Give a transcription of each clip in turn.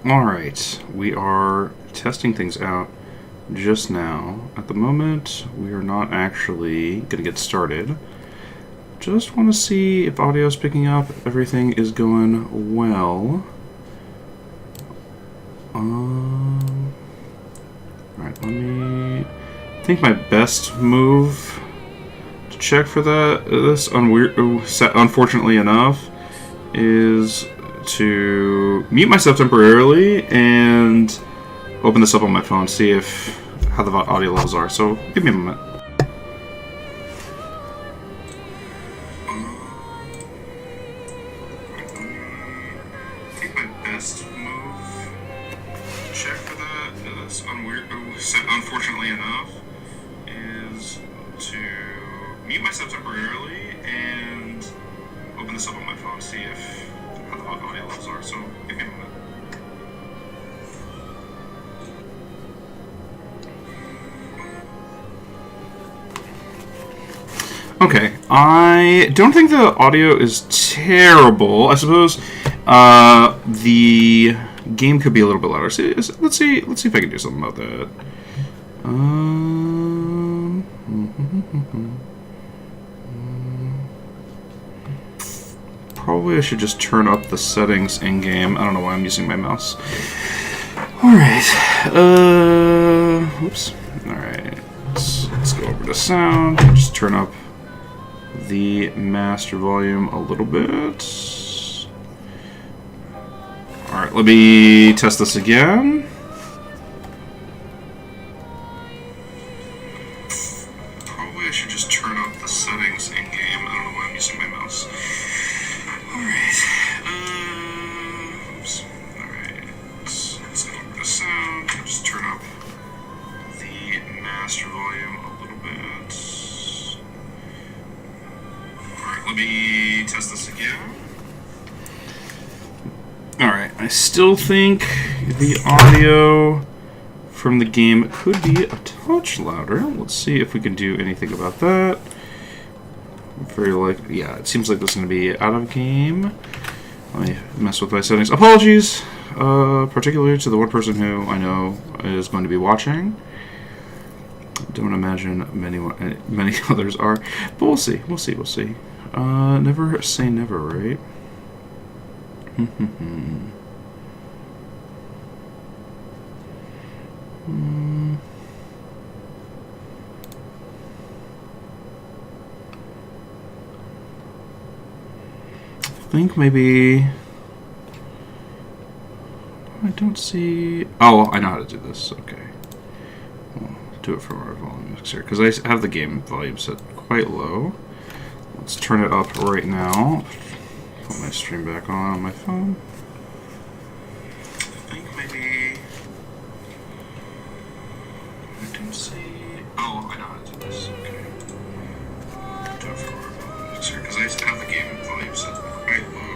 Alright, we are testing things out just now. At the moment, we are not actually going to get started. Just want to see if audio is picking up. Everything is going well. Alright, let me... I think my best move to check for this, unfortunately enough, is to mute myself temporarily and open this up on my phone, see how the audio levels are. So give me a moment. I think my best move to check for this, unfortunately enough, is to mute myself temporarily and open this up on my phone, see how the audio levels are. So give me a moment. Okay, I don't think the audio is terrible. I suppose the game could be a little bit louder. So let's see if I can do something about that. Probably I should just turn up the settings in game. I don't know why I'm using my mouse. Alright. Oops. Alright. Let's go over to sound. Just turn up the master volume a little bit. Alright, let me test this again. Probably I should just turn up the settings in game. I don't know why I'm using my mouse. Alright. Oops. Alright. Let's go over to sound. Just turn up the master volume a little bit. Alright, let me test this again. Alright, I still think the audio from the game could be a touch louder. Let's see if we can do anything about that. Yeah, it seems like this is going to be out of game. Let me mess with my settings. Apologies, particularly to the one person who I know is going to be watching. Don't imagine many others are, but we'll see. Never say never, right? I think maybe I don't see. Oh, I know how to do this. Okay, we'll do it from our volume mixer because I have the game volume set quite low. Let's turn it up right now. Put my stream back on my phone. I think maybe I don't see. Oh, I know how to do this. Okay. Do it from our volume mixer because I have the game volume set quite low.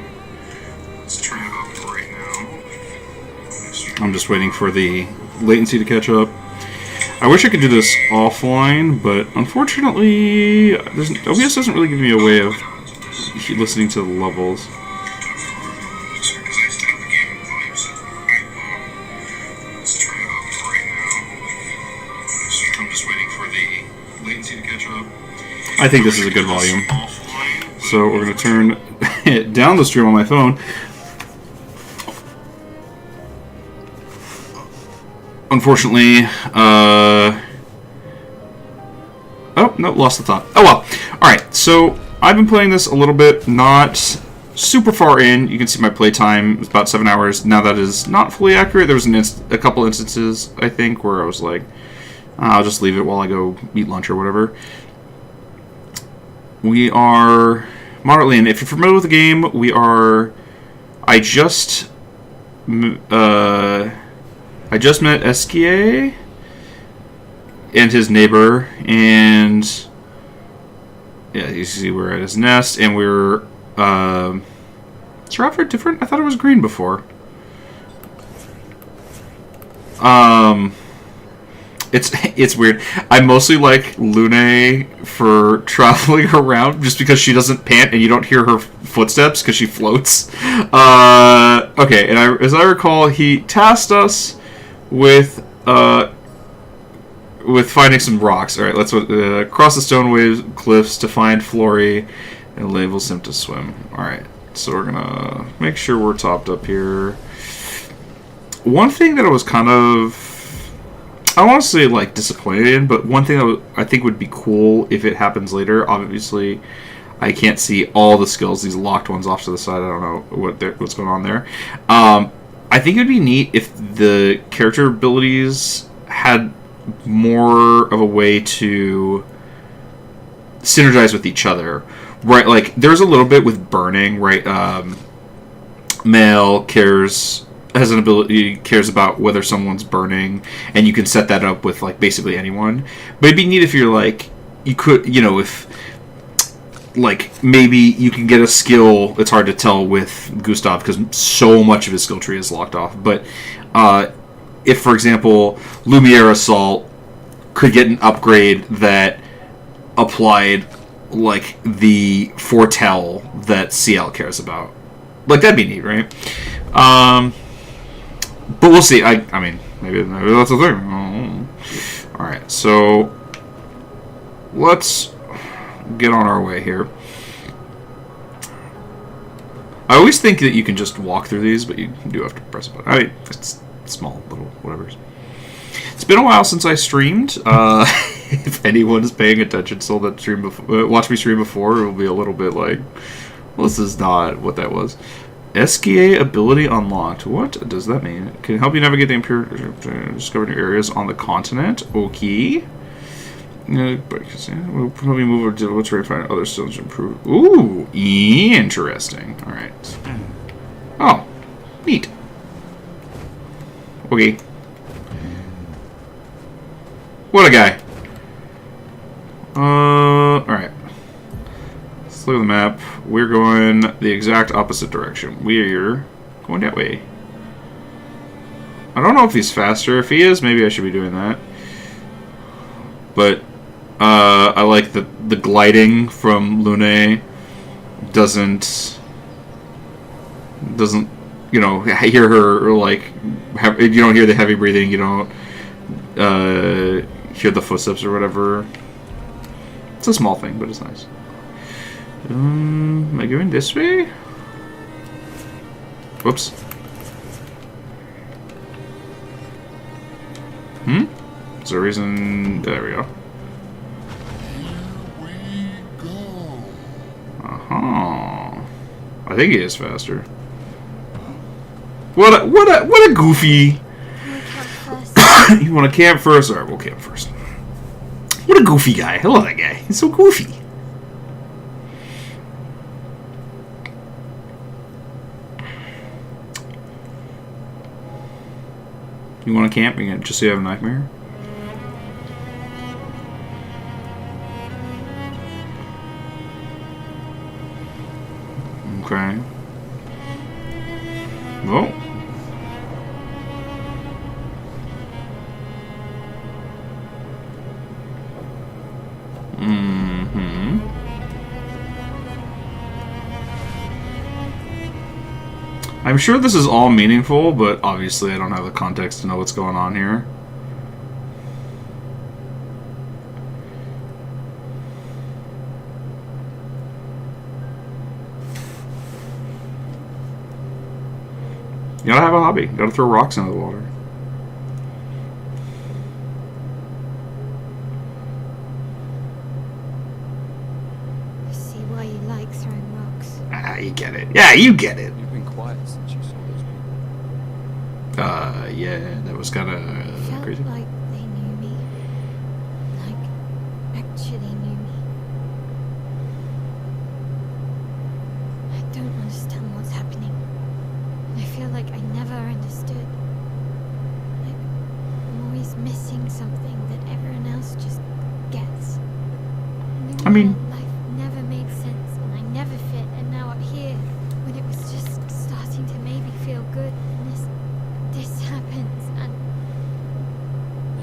Let's turn it up right now. I'm just waiting for the latency to catch up. I wish I could do this offline, but unfortunately, OBS doesn't really give me a way of listening to the levels. I'm just waiting for the latency to catch up. I think this is a good volume. So we're going to turn it down the stream on my phone. Unfortunately, oh, no, lost the thought. Oh, well. Alright, so I've been playing this a little bit, not super far in. You can see my playtime is about 7 hours. Now that is not fully accurate. There was a couple instances, I think, where I was like, I'll just leave it while I go eat lunch or whatever. We are moderately in. If you're familiar with the game, I just met Esquier and his neighbor, and yeah, you see we're at his nest, and we're is your outfit different? I thought it was green It's weird. I mostly like Lune for traveling around just because she doesn't pant and you don't hear her footsteps because she floats. Okay, and as I recall, he tasked us with finding some rocks. All right, let's cross the stone waves cliffs to find Flory and label him to swim. All right, so we're gonna make sure we're topped up here. One thing that I was kind of, I don't want to say like disappointed in, but one thing that I think would be cool if it happens later. Obviously, I can't see all the skills, these locked ones off to the side. I don't know what's going on there. I think it would be neat if the character abilities had more of a way to synergize with each other, right? Like there's a little bit with burning, right? Male has an ability, cares about whether someone's burning, and you can set that up with like basically anyone. But it'd be neat if you're like, you could, you know, if like maybe you can get a skill. It's hard to tell with Gustav because so much of his skill tree is locked off. But if, for example, Lumiere Assault could get an upgrade that applied like the foretell that CL cares about, like that'd be neat, right? But we'll see. I mean, maybe that's the thing. All right, so let's get on our way here. I always think that you can just walk through these, but you do have to press a button. I mean, it's small little whatever's. It's been a while since I streamed. If anyone is paying attention, still that stream before, watch me stream before, it will be a little bit like, well, this is not what that was. SKA ability unlocked. What does that mean? Can help you navigate the Imperial, discover new areas on the continent. Okay. We'll probably move over to what's right to find other stones to improve. Ooh, interesting. All right. Oh, neat. Okay. What a guy. All right. Let's look at the map. We're going the exact opposite direction. We're going that way. I don't know if he's faster. If he is, maybe I should be doing that. But I like the gliding from Lune. Doesn't you know, hear her like you don't hear the heavy breathing. You don't hear the footsteps or whatever. It's a small thing, but it's nice. Am I going this way? Whoops. Is there a reason? There we go. I think he is faster. What a goofy. You want to camp first? Alright, we'll camp first. What a goofy guy. I love that guy. He's so goofy. You want to camp? You just so you have a nightmare? Okay. Well. I'm sure this is all meaningful, but obviously I don't have the context to know what's going on here. You gotta have a hobby. You gotta throw rocks into the water. I see why you like throwing rocks. Ah, you get it. Yeah, you get it. You've been quiet since you saw those people. Yeah, that was kind of crazy. Felt like they knew me. Like, actually knew me. I don't understand what's happening. I feel like I never understood. Like, I'm always missing something that everyone else just gets. I mean, life never made sense, and I never fit, and now I'm here when it was just starting to maybe feel good, and this happens, and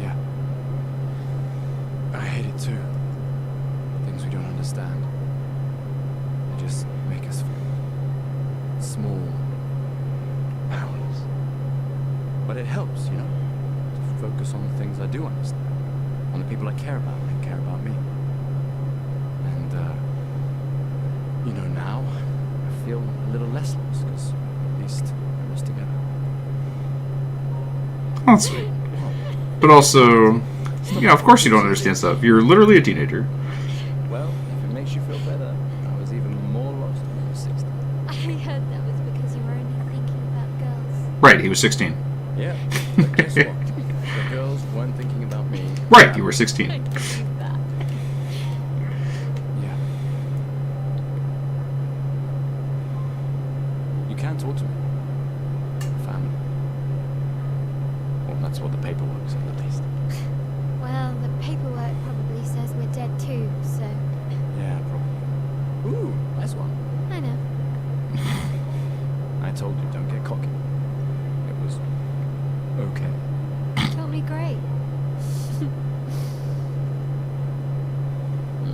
Yeah. understand. They just make us feel small, powerless. But it helps, you know, to focus on the things I do understand, on the people I care about and care about me. And, you know, now I feel a little less lost because at least we're just together. Oh, that's sweet. But also, yeah, of course you don't understand stuff. You're literally a teenager. Well, if it makes you feel better, I was even more lost when I was 16. I heard that was because you were only thinking about girls. Right, he was 16. Yeah, but guess what? The girls weren't thinking about me. Right, you were 16. I believe that. Yeah. You can talk to me. Family. Well, that's what the paperwork said, at least. Well, the paperwork probably says we're dead too, so Yeah, probably. Ooh, nice one. I know. I told you, don't get cocky. It was okay. Totally great.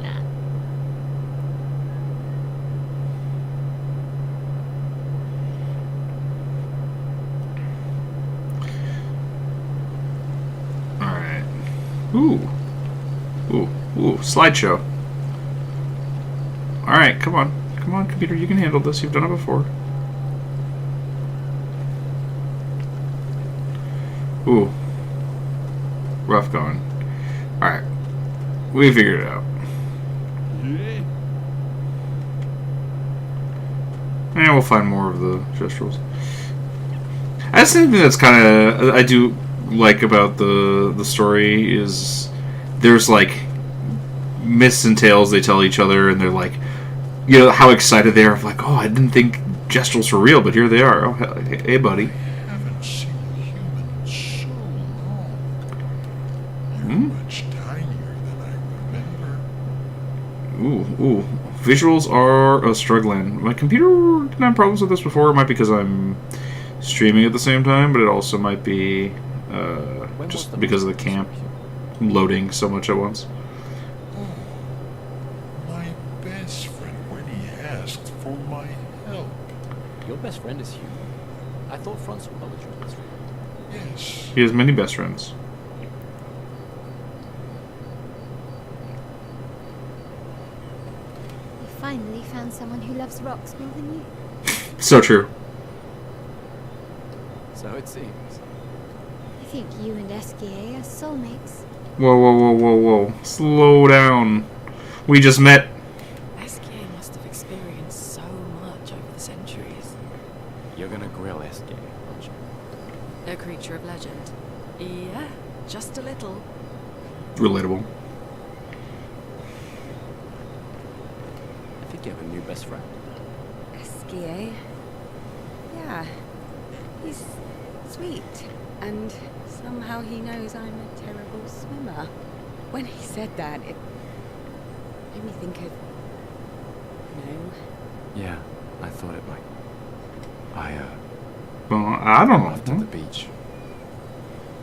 Nah. Alright. Ooh. Ooh, slideshow. Alright, come on. Come on, computer, you can handle this. You've done it before. Ooh. Rough going. Alright. We figured it out. And we'll find more of the gesturals. That's something that's kind of I do like about the story is there's like myths and tales they tell each other, and they're like, you know, how excited they are of like, oh, I didn't think gesturals were real, but here they are. Oh, hey, buddy. Haven't seen humans so long. You're Hmm? much tinier than I remember. Ooh. Visuals are struggling. My computer didn't have problems with this before. It might be because I'm streaming at the same time, but it also might be just because of the camp loading so much at once. Oh, my best friend when he asked for my help. Your best friend is human. I thought Francois was your best friend. Yes. He has many best friends. You finally found someone who loves rocks more than you. So true. So it seems. I think you and Esquier are soulmates. Whoa. Slow down. We just met. Esquier must have experienced so much over the centuries. You're gonna grill SK, aren't you? A creature of legend. Yeah, just a little. Relatable. I think you have a new best friend. Esquier. Yeah. He's sweet. And somehow he knows I'm a terrible swimmer. When he said that, it made me think of... Yeah, I thought it might. Well, I don't After the know. beach,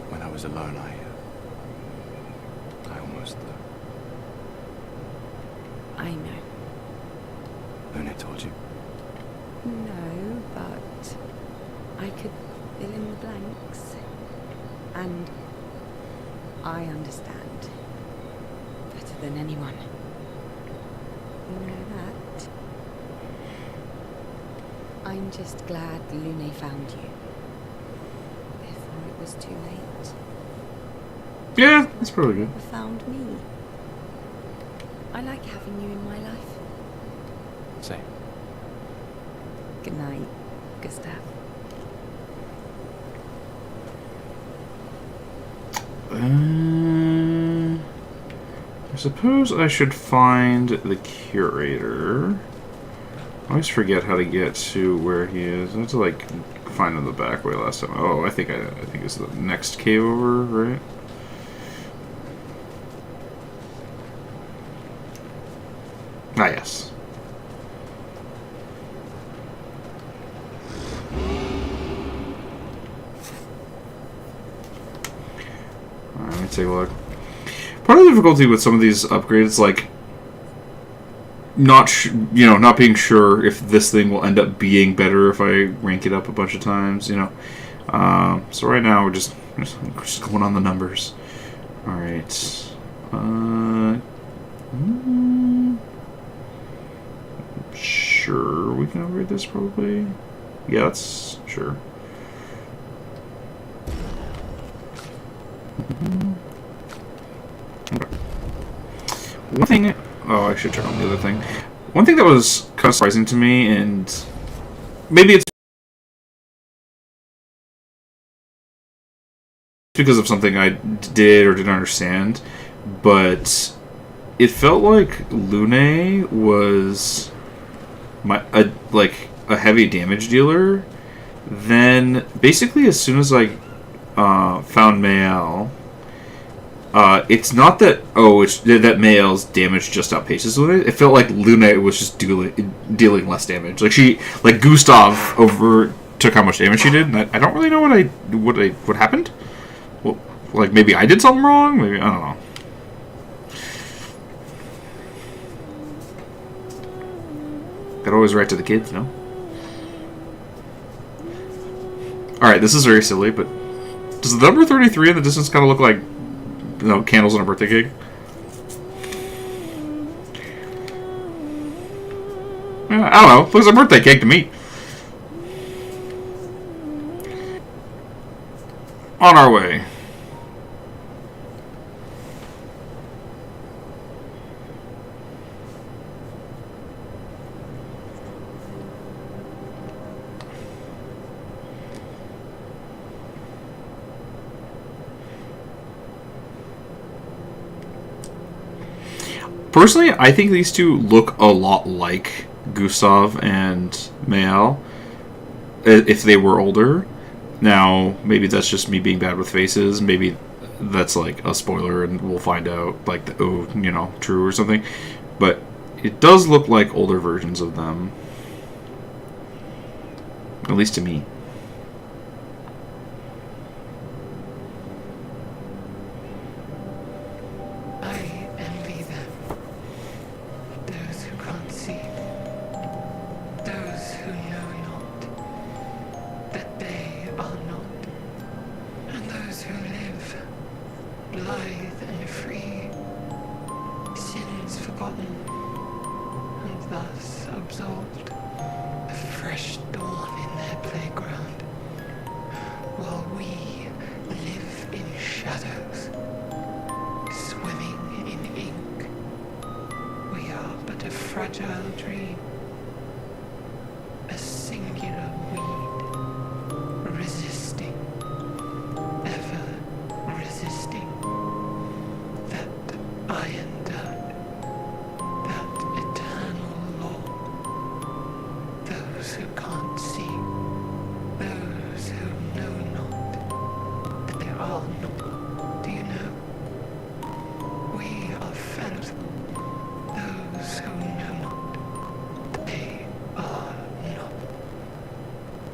when I was alone, I almost... I know. Luna told you. No, but I could fill in the blanks. And I understand better than anyone. You know that? I'm just glad Lune found you before it was too late. Yeah, that's probably good. Never found me. I like having you in my life. Say. Good night, Gustav. I suppose I should find the curator. I always forget how to get to where he is. I have to like find him the back way last time. Oh, I think it's the next cave over, right? Ah, yes. Alright, let me take a look. Part of the difficulty with some of these upgrades, like, not being sure if this thing will end up being better if I rank it up a bunch of times, So right now we're just going on the numbers. All right. Sure, we can upgrade this probably. Yeah, that's sure. Okay. One thing. Oh, I should turn on the other thing. One thing that was kind of surprising to me, and maybe it's because of something I did or didn't understand, but it felt like Lune was a heavy damage dealer. Then basically, as soon as I found Mael, it's not that that Mael's damage just outpaces Lune. It felt like Lune was just dealing less damage. Like Gustav overtook how much damage she did, and I don't really know what happened. Well, like maybe I did something wrong. Maybe I don't know. Got always right to the kids, no? Alright, this is very silly, but does the number 33 in the distance kind of look like, candles on a birthday cake? I don't know. Looks like a birthday cake to me. On our way. Personally, I think these two look a lot like Gustav and Mael if they were older. Now, maybe that's just me being bad with faces. Maybe that's like a spoiler and we'll find out like true or something. But it does look like older versions of them. At least to me.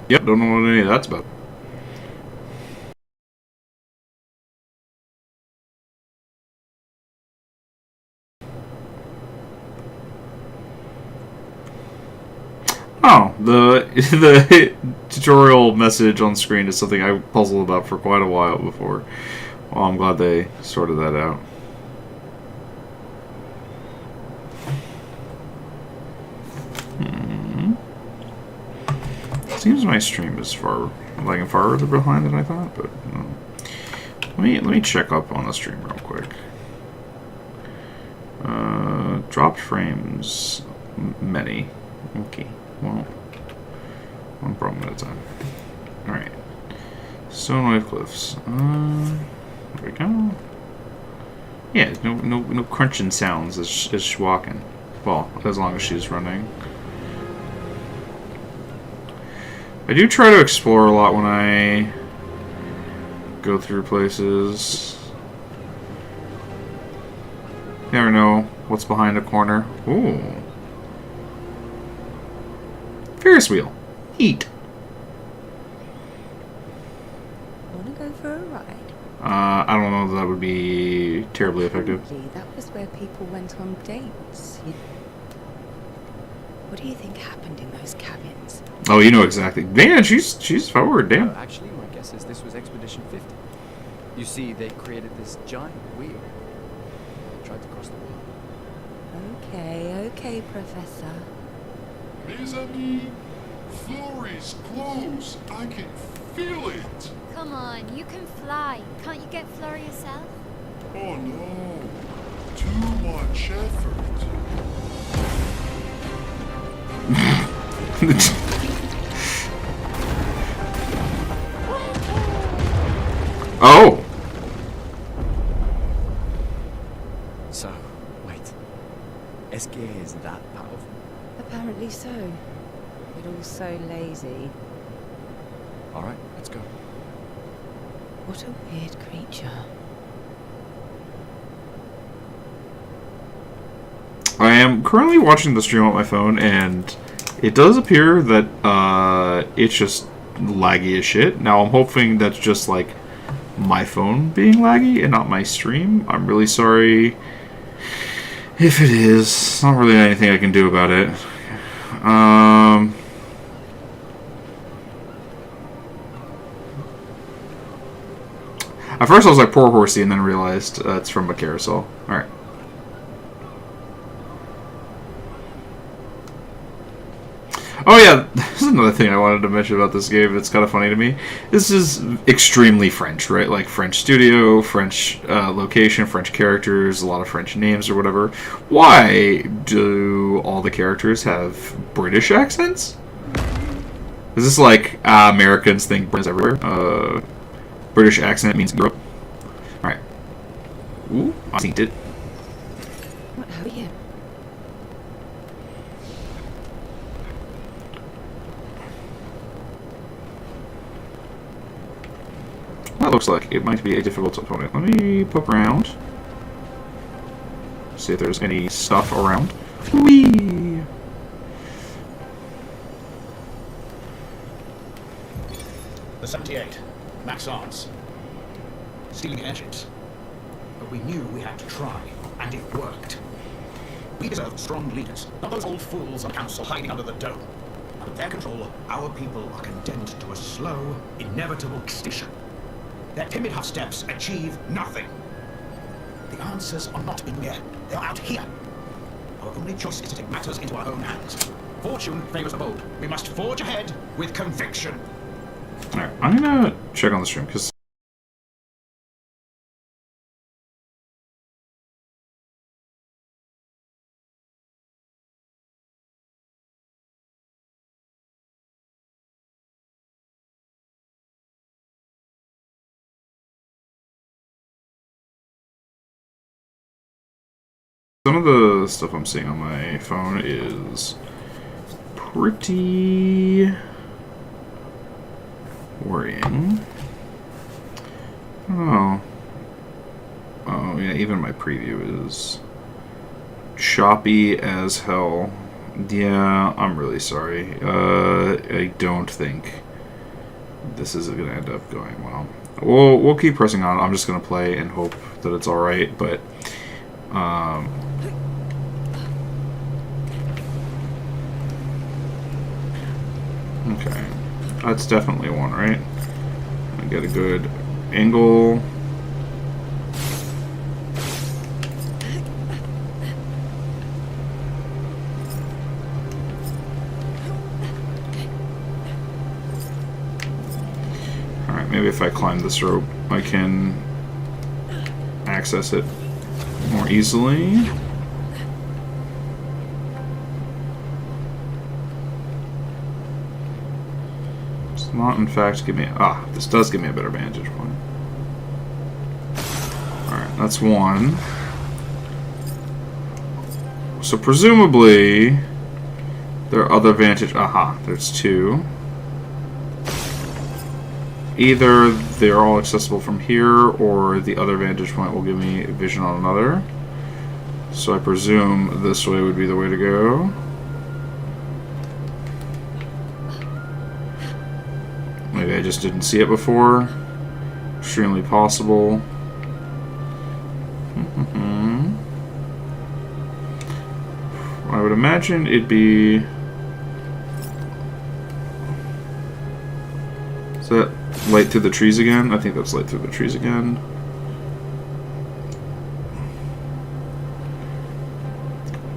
Yep, don't know what any of that's about. Oh, the tutorial message on screen is something I puzzled about for quite a while before. Well, I'm glad they sorted that out. Seems my stream is farther behind than I thought, but let me check up on the stream real quick. Dropped frames, many. Okay, well, one problem at a time. All right, Stonewave Cliffs. There we go. Yeah, no crunching sounds as she's walking. Well, as long as she's running. I do try to explore a lot when I go through places. Never know what's behind a corner. Ooh. Ferris wheel. Eat. Want to go for a ride? I don't know if that would be terribly effective. Apparently, that was where people went on dates. What do you think happened in those cabins? Oh, you know exactly. Man, she's forward. Damn. Actually, my guess is this was Expedition 50. You see, they created this giant wheel. Tried to cross the wall. Okay, Professor. Mes amis, Florey's close. I can feel it. Come on, you can fly. Can't you get Flora yourself? Oh no, too much effort. Oh. So, wait. SGA is that powerful? Apparently so. But also lazy. Alright, let's go. What a weird creature. I am currently watching the stream on my phone, and it does appear that it's just laggy as shit. Now, I'm hoping that's just like my phone being laggy and not my stream. I'm really sorry if it is. Not really anything I can do about it. At first I was like, poor horsey, and then realized it's from a carousel. Alright. Oh yeah, this is another thing I wanted to mention about this game. It's kind of funny to me. This is extremely French, right? Like French studio, French location, French characters, a lot of French names or whatever. Why do all the characters have British accents? Is this like Americans think Britain's everywhere? British accent means Europe. Alright. Ooh, I seen it. What are you? That looks like it might be a difficult opponent. Let me poke around. See if there's any stuff around. Whee! The 78, Max Arts. Stealing engines. But we knew we had to try, and it worked. We deserve strong leaders, not those old fools on council hiding under the dome. Under their control, our people are condemned to a slow, inevitable extinction. Their timid half steps achieve nothing. The answers are not in there. They are out here. Our only choice is to take matters into our own hands. Fortune favors the bold. We must forge ahead with conviction. Alright, I'm gonna check on the stream, because some of the stuff I'm seeing on my phone is pretty worrying. Oh. Oh, yeah, even my preview is choppy as hell. Yeah, I'm really sorry. I don't think this is going to end up going well. We'll keep pressing on. I'm just going to play and hope that it's alright, but okay. That's definitely one, right? I get a good angle. Alright, maybe if I climb this rope, I can access it more easily. It's not, in fact, give me... Ah, this does give me a better vantage point. Alright, that's one. So presumably, there are other vantage... Aha, there's two. Either they're all accessible from here, or the other vantage point will give me vision on another. So I presume this way would be the way to go. Maybe I just didn't see it before. Extremely possible. I would imagine it'd be that light through the trees again? I think that's light through the trees again.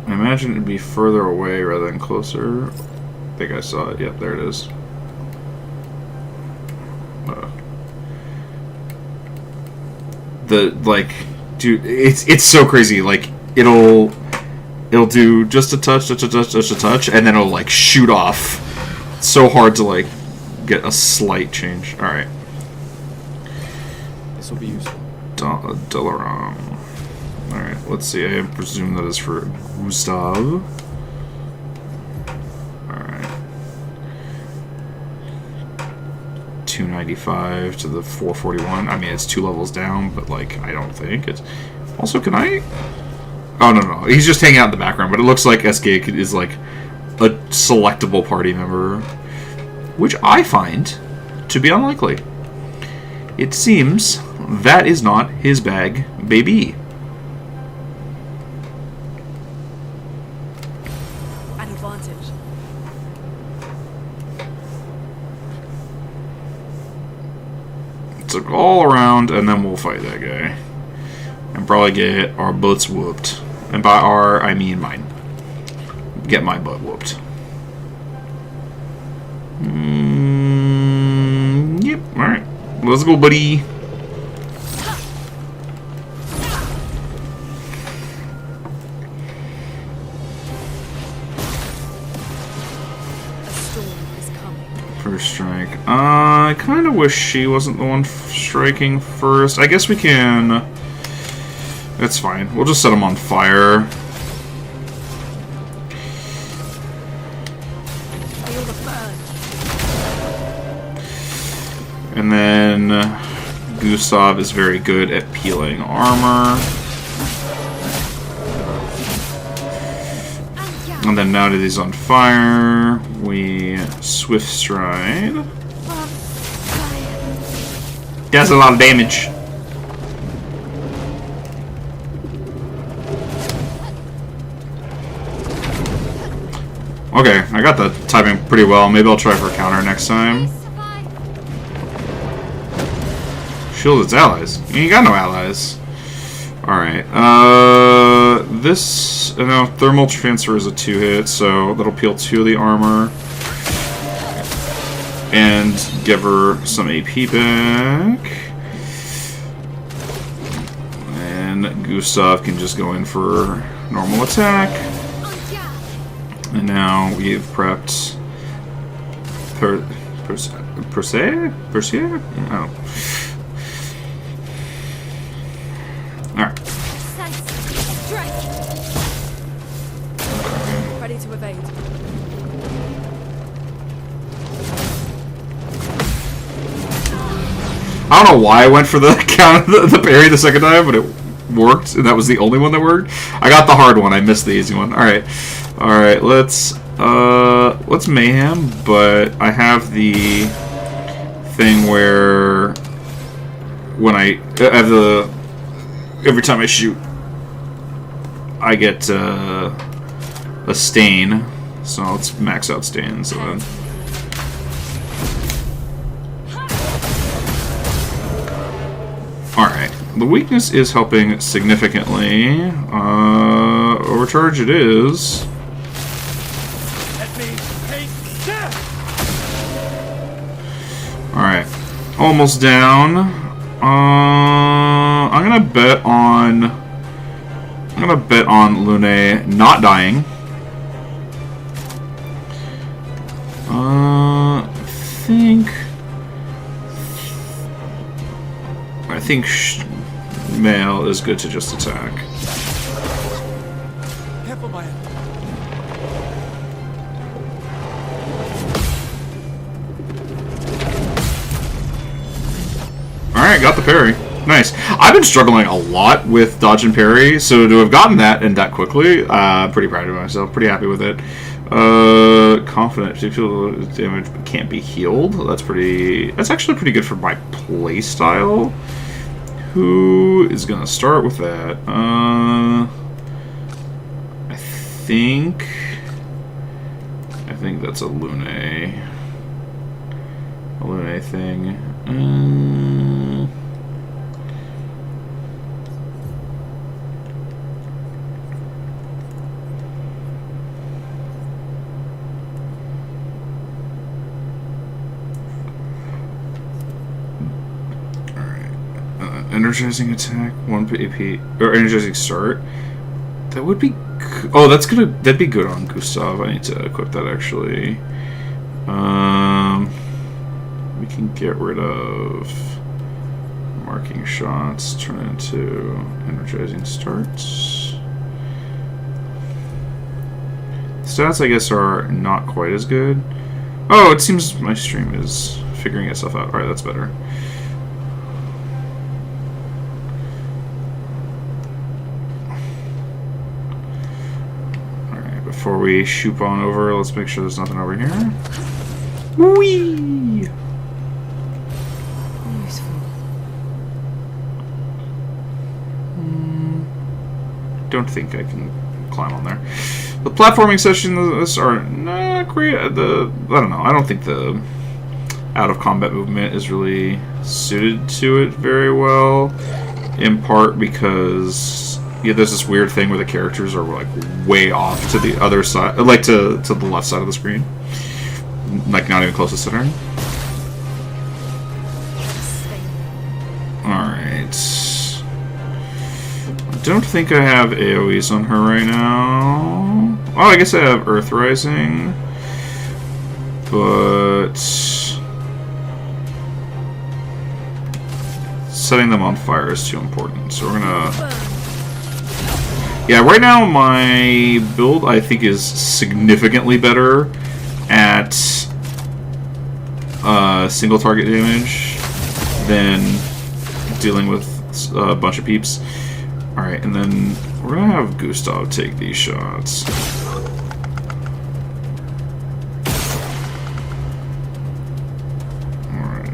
I imagine it'd be further away rather than closer. I think I saw it. Yep, there it is. Dude, it's so crazy. Like, it'll do just a touch, just a touch, and then it'll like shoot off. It's so hard to like get a slight change. All right. This will be useful. Dalaram. All right. Let's see. I presume that is for Gustav. All right. 295 to the 441. I mean, it's 2 levels down, but like, I don't think it's. Also, can I? Oh no, he's just hanging out in the background. But it looks like SK is like a selectable party member, which I find to be unlikely. It seems that is not his bag, baby. An advantage. Let's look all around, and then we'll fight that guy. And probably get our butts whooped. And by our, I mean mine. Get my butt whooped. Yep, alright. Let's go, buddy. A storm is coming. First strike. I kind of wish she wasn't the one striking first. I guess we can... That's fine. We'll just set him on fire. Feel the burn. And then Gustav is very good at peeling armor. And then now that he's on fire, we Swift Stride. Does a lot of damage. Okay, I got the timing pretty well. Maybe I'll try for a counter next time. Shield its allies. You ain't got no allies. Alright, this... No, Thermal Transfer is a 2-hit, so that'll peel 2 of the armor. And give her some AP back. And Gustav can just go in for normal attack. And now we've prepped Perseer? Oh. Alright. Ready to evade. I don't know why I went for the count the parry the second time, but it worked, and that was the only one that worked. I got the hard one, I missed the easy one. Alright, let's mayhem, but I have the thing where when I have the every time I shoot I get a stain, so let's max out stains. So then alright, the weakness is helping significantly. Overcharge it is. Alright, almost down. I'm gonna bet on Lune not dying. I think Male is good to just attack. Careful, Maya. Alright, got the parry. Nice. I've been struggling a lot with dodge and parry, so to have gotten that and that quickly, pretty proud of myself. Pretty happy with it. Confident. Damage can't be healed. That's actually pretty good for my play style. Who is gonna start with that? I think that's a Lune. Illuminate thing. Energizing attack, 1 AP, or energizing start. That would be. Oh, that'd be good on Gustav. I need to equip that actually. We can get rid of marking shots, turn it into energizing starts. Stats, I guess, are not quite as good. Oh, it seems my stream is figuring itself out. Alright, that's better. Alright, before we shoot on over, let's make sure there's nothing over here. Whee! Useful. Don't think I can climb on there. The platforming sessions are not great. I don't know. I don't think the out of combat movement is really suited to it very well. In part because there's this weird thing where the characters are like way off to the other side, like to the left side of the screen, like not even close to center. All right. I don't think I have AoEs on her right now. Oh, I guess I have Earth Rising, but setting them on fire is too important. So we're gonna. Yeah, right now my build I think is significantly better at single target damage than dealing with a bunch of peeps. Alright, and then we're gonna have Gustav take these shots. Alright.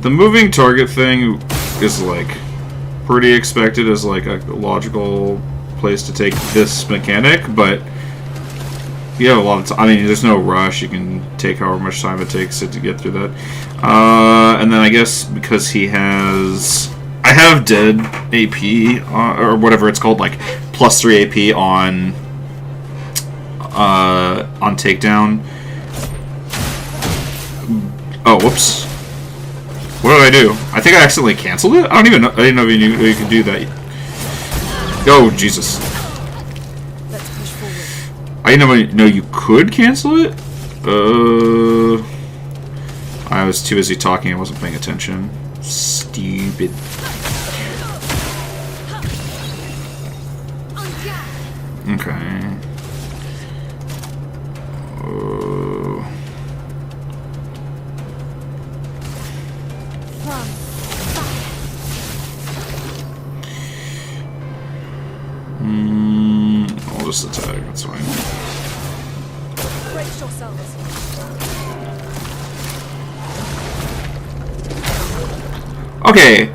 The moving target thing is like pretty expected as like a logical place to take this mechanic, but you have a lot of time. I mean, there's no rush. You can take however much time it takes to get through that. And then I guess because he has... I have dead AP, or whatever it's called, like plus 3 AP on takedown. Oh, whoops. What did I do? I think I accidentally canceled it? I don't even know. I didn't know you could do that. Oh, Jesus. Let's push forward. I didn't know you could cancel it? I was too busy talking. I wasn't paying attention. Stupid. Okay. I'll just attack, that's fine. Brace yourselves. Okay,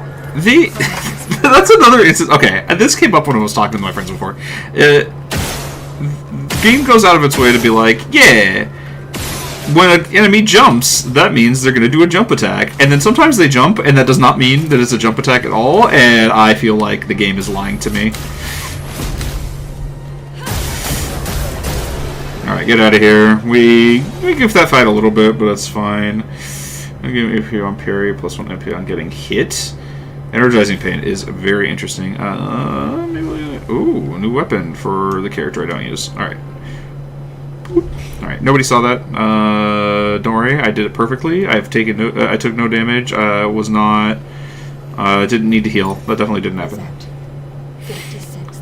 that's another instance. Okay, and this came up when I was talking to my friends before. The game goes out of its way to be like, yeah, when an enemy jumps, that means they're going to do a jump attack. And then sometimes they jump, and that does not mean that it's a jump attack at all, and I feel like the game is lying to me. Alright, get out of here. We give that fight a little bit, but that's fine. I'm giving MP on parry, plus 1 MP on getting hit. Energizing pain is very interesting. Ooh, a new weapon for the character I don't use. Alright. Alright, nobody saw that. Don't worry, I did it perfectly. I took no damage. Was not... didn't need to heal. That definitely didn't happen. 56th.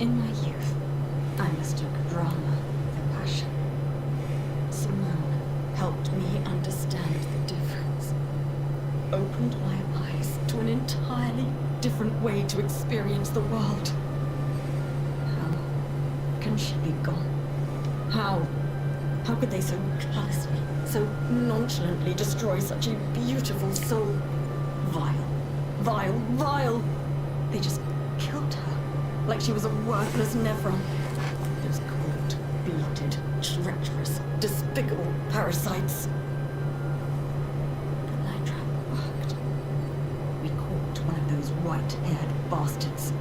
In my youth, I mistook drama for passion. Simone helped me understand the difference. Opened my eyes to an entirely different way to experience the world. How can she be gone? How could they so callously, so nonchalantly destroy such a beautiful soul? Vile, vile, vile! They just killed her, like she was a worthless Nevron. Those cold-blooded, treacherous, despicable despicable parasites. The night trap worked. We caught one of those white-haired bastards.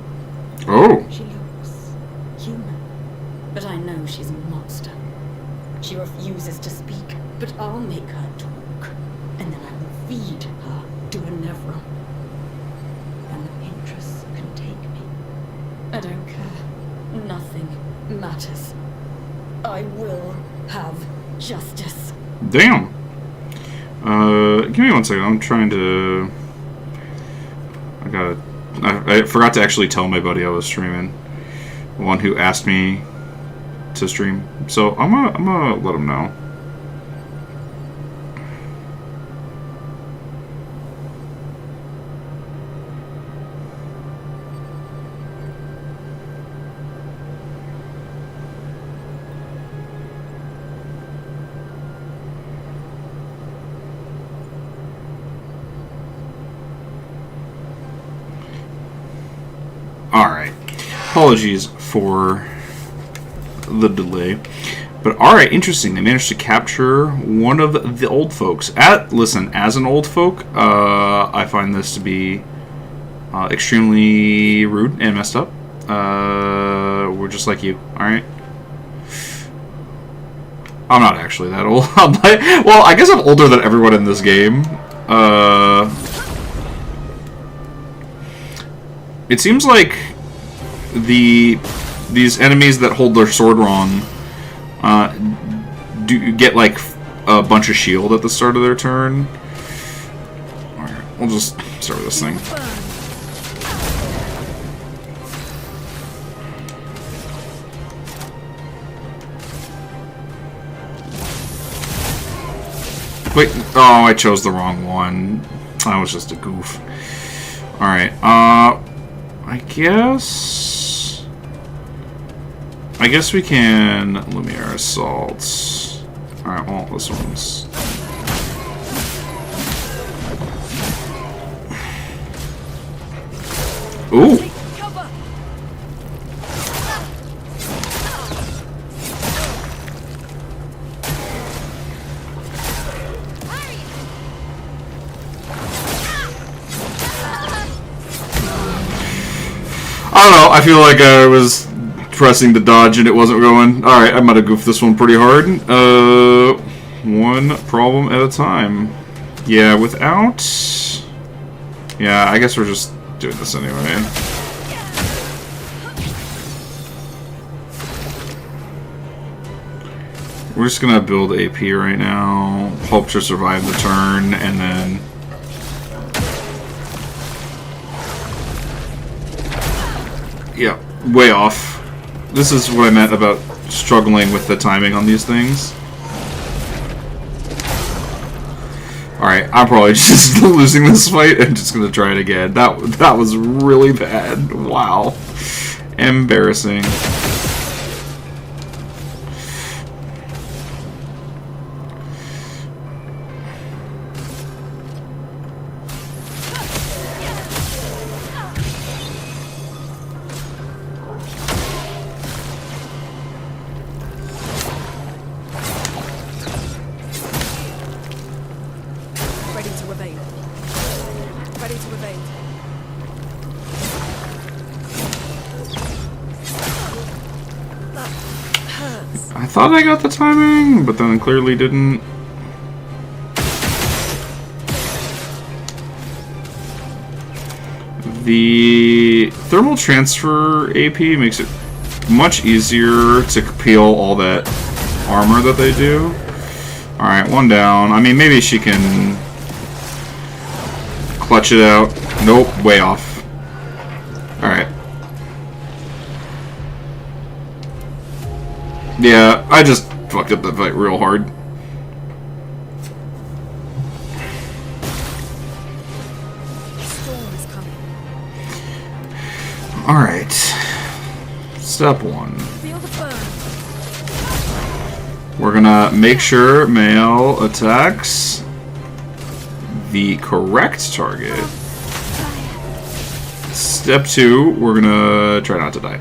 Oh. She looks human, but I know she's a monster. She refuses to speak, but I'll make her talk, and then I will feed her to a Nevron. And the Pinterest can take me. I don't care. Nothing matters. I will have justice. Damn. Give me one second. I'm trying to. I forgot to actually tell my buddy I was streaming. The one who asked me to stream. So I'm gonna let him know. Alright. Apologies for the delay. But alright, interesting. They managed to capture one of the old folks. Listen, as an old folk, I find this to be extremely rude and messed up. We're just like you, alright? I'm not actually that old. Well, I guess I'm older than everyone in this game. It seems like these enemies that hold their sword wrong do get like a bunch of shield at the start of their turn. Alright, we'll just start with this thing. Wait, oh, I chose the wrong one. That was just a goof. Alright, I guess we can Lumiere Assault. Alright, well, this one's... Ooh! I don't know, I feel like I was pressing the dodge and it wasn't going. Alright, I might have goofed this one pretty hard. One problem at a time. Yeah, without... Yeah, I guess we're just doing this anyway. We're just gonna build AP right now, hope to survive the turn, and then... Yeah, way off. This is what I meant about struggling with the timing on these things. Alright, I'm probably just losing this fight and just gonna try it again. That was really bad. Wow. Embarrassing. Ready to evade. Ready to evade. That hurts. I thought I got the timing, but then I clearly didn't. The thermal transfer AP makes it much easier to peel all that armor that they do. Alright, one down. I mean, maybe she can clutch it out. Nope, way off. Alright. Yeah, I just fucked up that fight real hard. Storm is coming. Alright. Step one. Feel the burn. We're gonna make sure Mael attacks the correct target. Step two, we're gonna try not to die.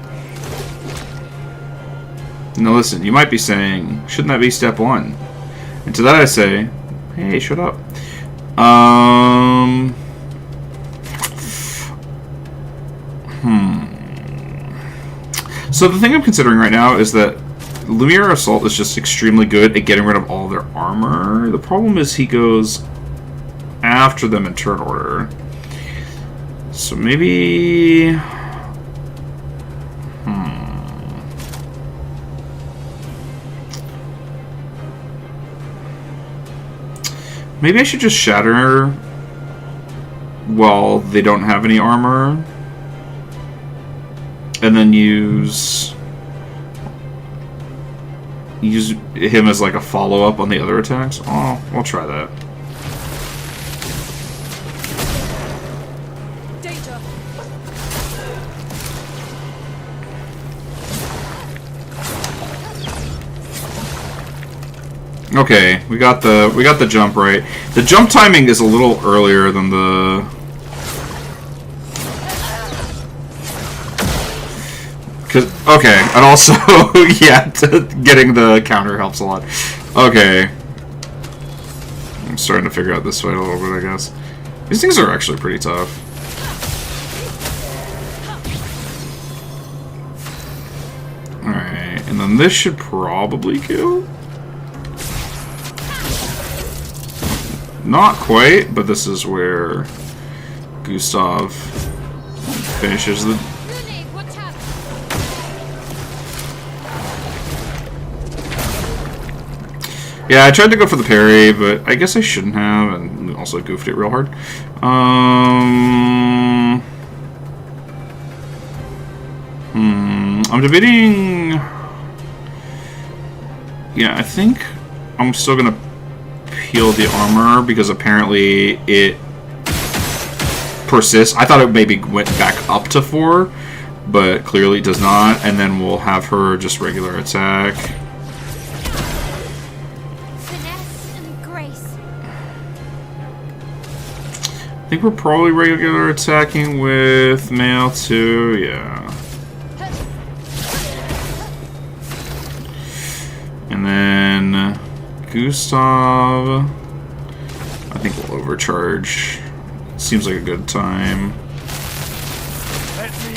Now listen, you might be saying, shouldn't that be step one? And to that I say, hey, shut up. So the thing I'm considering right now is that Lumiere Assault is just extremely good at getting rid of all their armor. The problem is he goes after them in turn order. So maybe... Maybe I should just shatter while they don't have any armor. And then use him as like a follow-up on the other attacks. Oh, I'll try that. Danger. Okay, we got the jump right. The jump timing is a little earlier than the... Okay, and also, yeah, getting the counter helps a lot. Okay. I'm starting to figure out this fight a little bit, I guess. These things are actually pretty tough. Alright, and then this should probably kill? Not quite, but this is where Gustav finishes the... Yeah, I tried to go for the parry, but I guess I shouldn't have, and also goofed it real hard. I'm debating... Yeah, I think I'm still gonna peel the armor, because apparently it persists. I thought it maybe went back up to 4, but clearly it does not, and then we'll have her just regular attack. I think we're probably regular attacking with mail too, yeah. And then Gustav, I think we'll overcharge. Seems like a good time. Let me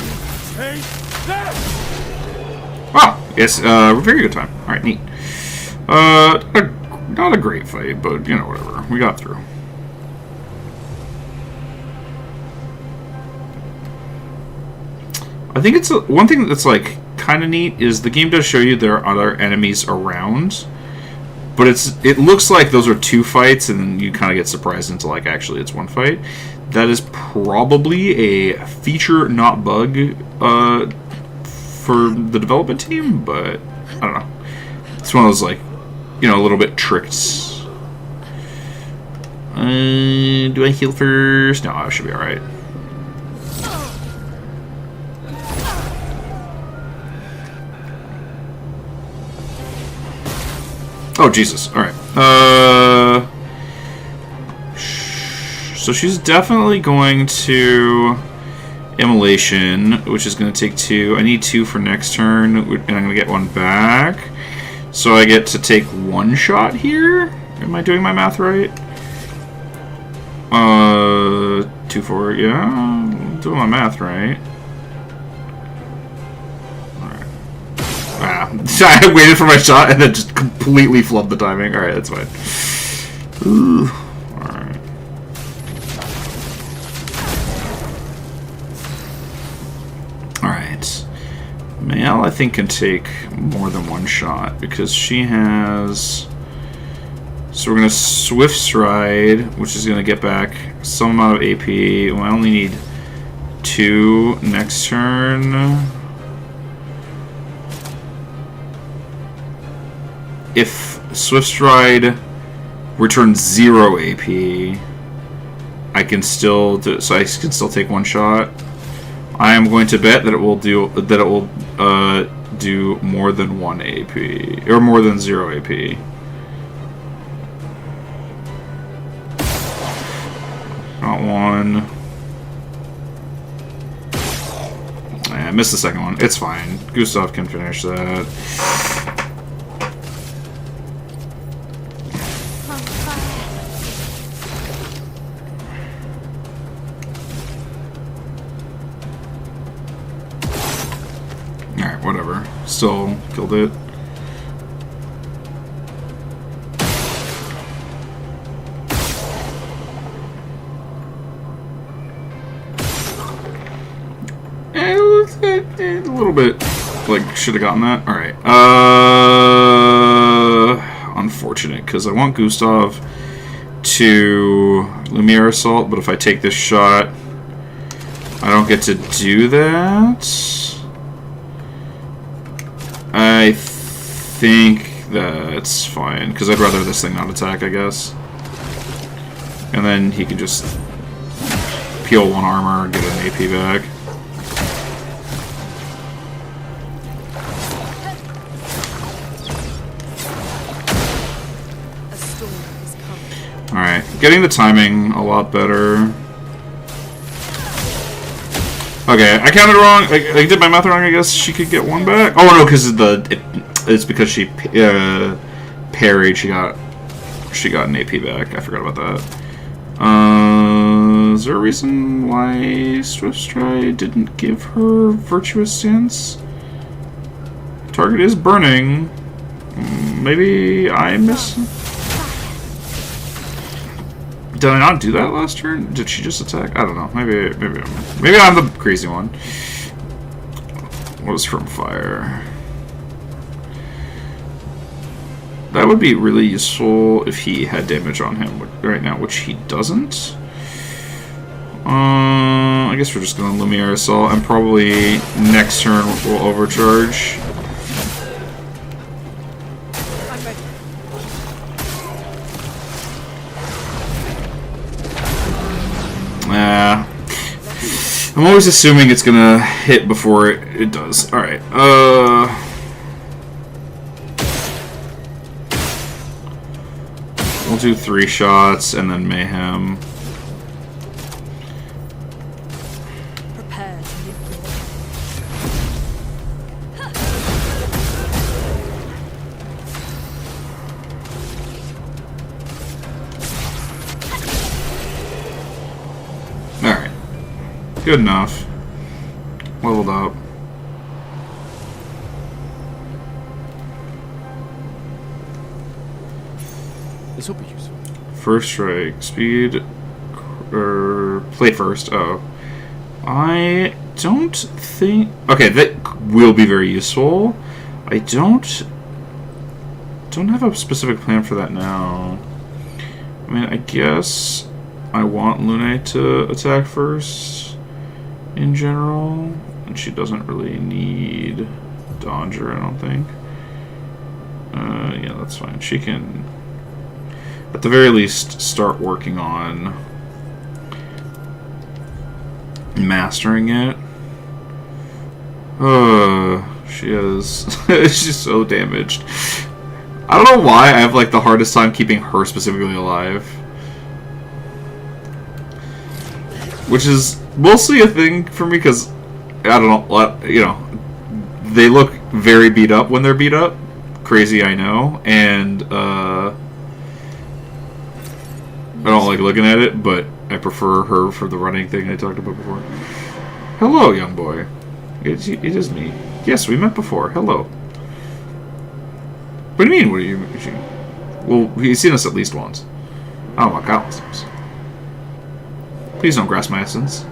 take that! Ah, yes, very good time. Alright, neat. Not a great fight, but you know, whatever. We got through. I think it's one thing that's like kind of neat is the game does show you there are other enemies around, but it looks like those are 2 fights, and then you kind of get surprised into like actually it's 1 fight. That is probably a feature, not bug, for the development team, but I don't know. It's one of those like, you know, a little bit tricked. Do I heal first? No, I should be all right. Oh, Jesus. Alright. So she's definitely going to Immolation, which is going to take 2. I need 2 for next turn, and I'm going to get 1 back. So I get to take 1 shot here? Am I doing my math right? 2, 4, yeah. I'm doing my math right. I waited for my shot and then just completely flubbed the timing. Alright, that's fine. Ooh. Alright. Alright. Male, I think, can take more than 1 shot because she has... So we're going to Swift Stride, which is going to get back some amount of AP. Well, I only need 2 next turn. If Swift Stride returns 0 AP, I can still take 1 shot. I am going to bet that it will do more than 1 AP or more than 0 AP. Not 1. I missed the second one. It's fine. Gustav can finish that. still killed it. A little bit, like, should have gotten that. Alright. Unfortunate, because I want Gustav to Lumiere Assault, but if I take this shot, I don't get to do that. I think that's fine, because I'd rather this thing not attack, I guess. And then he can just peel 1 armor and get an AP back. Alright, getting the timing a lot better. Okay, I counted wrong. I did my math wrong, I guess. She could get 1 back. Oh no, because it's because she parried. She got an AP back. I forgot about that. Is there a reason why Swift Stride didn't give her Virtuous Stance? Target is burning. Maybe I missed. Did I not do that last turn? Did she just attack? I don't know. Maybe I'm the crazy one. What is from fire? That would be really useful if he had damage on him right now, which he doesn't. I guess we're just gonna Lumiere Assault, and probably next turn we'll overcharge. I'm always assuming it's gonna hit before it does. Alright, we'll do 3 shots and then Mayhem. Prepare to Alright. Good enough. Leveled up. This will be useful. First strike. Speed. Or play first. Oh. I don't think... Okay, that will be very useful. I don't have a specific plan for that now. I mean, I guess I want Lune to attack first in general, and she doesn't really need Dodger, I don't think. Yeah, that's fine. She can, at the very least, start working on mastering it. She is... she's so damaged. I don't know why I have, like, the hardest time keeping her specifically alive. Which is mostly a thing for me, because, I don't know, you know, they look very beat up when they're beat up. Crazy, I know. And, I don't like looking at it, but I prefer her for the running thing I talked about before. Hello, young boy. It is me. Yes, we met before. Hello. What do you mean? What do you mean? Well, he's seen us at least once. Oh my god. Please don't grasp my essence.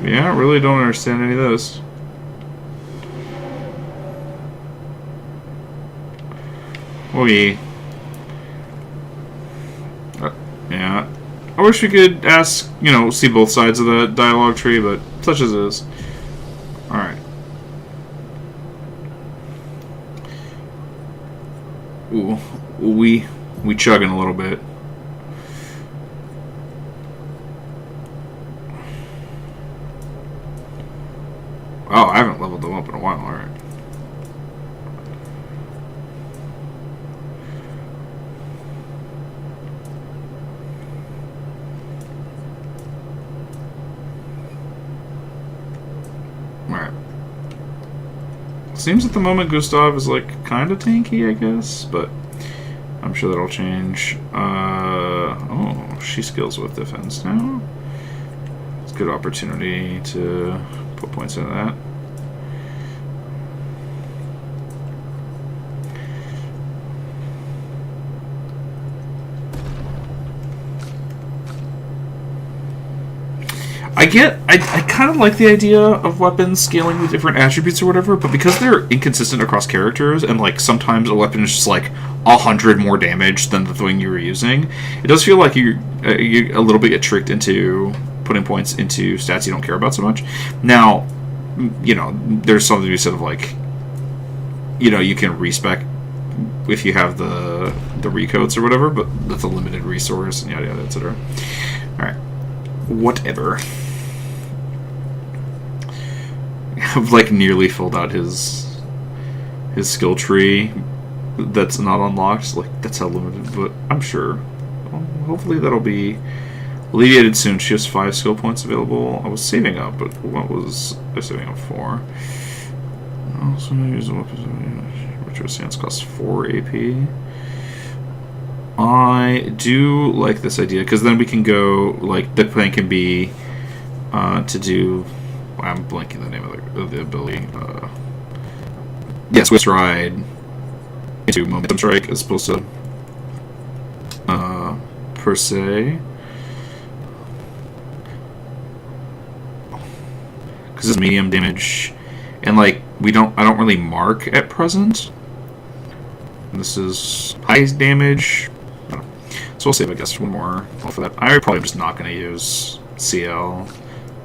Yeah, I really don't understand any of this. Okay. Yeah. I wish we could ask, you know, see both sides of the dialogue tree, but such as it is. Alright. Ooh. We chugging a little bit. Oh, I haven't leveled them up in a while, alright. Seems at the moment Gustav is like kind of tanky, I guess, but I'm sure that'll change. Oh, she skills with defense now. It's a good opportunity to put points into that. I kind of like the idea of weapons scaling with different attributes or whatever, but because they're inconsistent across characters, and like sometimes a weapon is just like 100 more damage than the thing you were using, it does feel like you a little bit get tricked into putting points into stats you don't care about so much. Now, you know, there's something to be said of like, you know, you can respec if you have the recoats or whatever, but that's a limited resource and yada yada, etc. All right, whatever. I've like nearly filled out his skill tree that's not unlocked. Like, that's how limited, but I'm sure. Well, hopefully that'll be alleviated soon. She has 5 skill points available. I was saving up, but what was I saving up for? Also use a weapon. Retro stance costs 4 AP. I do like this idea because then we can go, like, the plan can be to do. I'm blanking the name of the ability. Yes, Swift Ride into Momentum Strike as opposed to per se. Because it's medium damage, and like I don't really mark at present. And this is high damage. I don't know. So we'll save, I guess, one more for that. I'm probably just not going to use CL.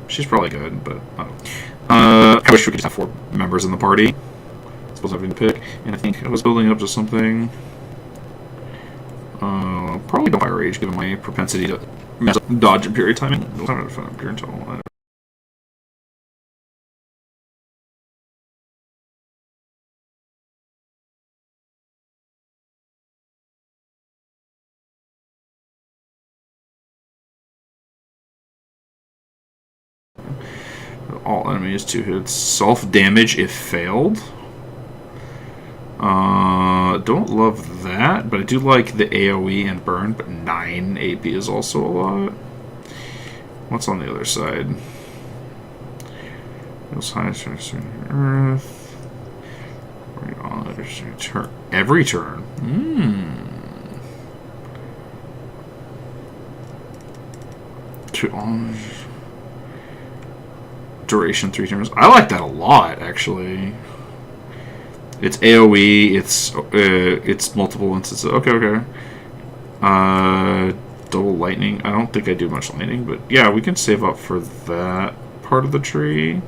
She's probably good, but I don't know. I wish we could just have 4 members in the party. I suppose having to pick. And I think I was building up to something. Probably don't fire rage given my propensity to mess up dodge and parry timing. All enemies 2 hits. Self-damage if failed. Don't love that, but I do like the AoE and burn, but 9 AP is also a lot. What's on the other side? Most highest Earth. Every turn. Duration 3 turns. I like that a lot, actually. It's AoE. It's multiple instances. Okay. Double lightning. I don't think I do much lightning, but yeah, we can save up for that part of the tree.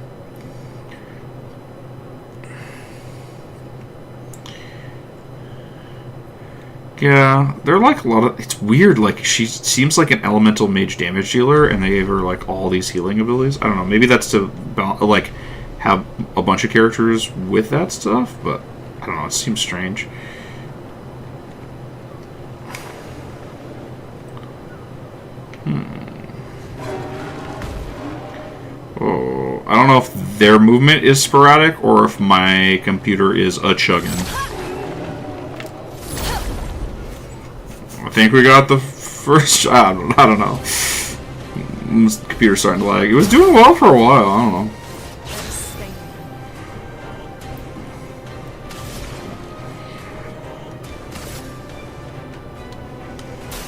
Yeah, they're like a lot of. It's weird. Like, she seems like an elemental mage damage dealer, and they gave her like all these healing abilities. I don't know. Maybe that's to like have a bunch of characters with that stuff, but I don't know. It seems strange. Oh, I don't know if their movement is sporadic or if my computer is a chugging. I think we got the first. I don't know. The computer's starting to lag. It was doing well for a while. I don't know.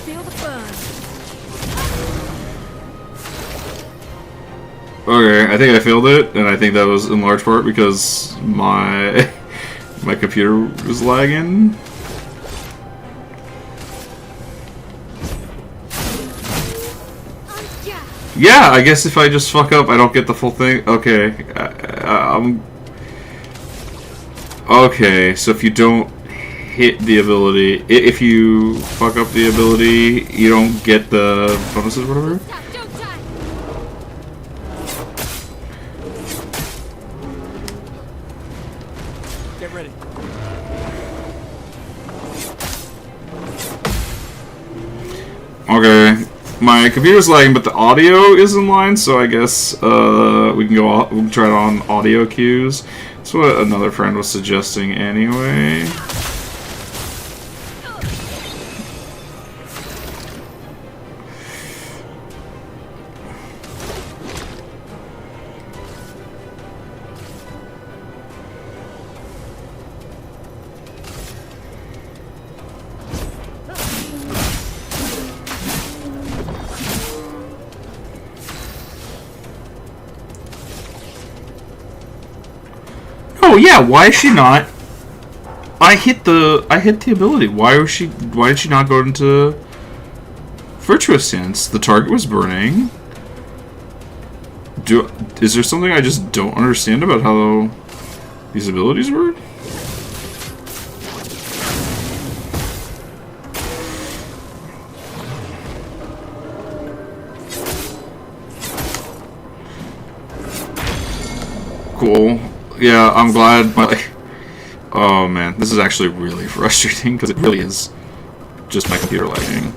Feel the burn. Okay, I think I failed it, and I think that was in large part because my computer was lagging. Yeah, I guess if I just fuck up, I don't get the full thing. Okay, okay, so if you don't hit the ability, if you fuck up the ability, you don't get the bonuses or whatever? Get ready. Okay. My computer's lagging, but the audio is in line, so I guess we can try it on audio cues. That's what another friend was suggesting anyway. Oh yeah, why is she not? I hit the ability. Why did she not go into virtuous stance? The target was burning. Is there something I just don't understand about how these abilities work? Cool. Yeah, I'm glad my... Oh man, this is actually really frustrating because it really is just my computer lagging.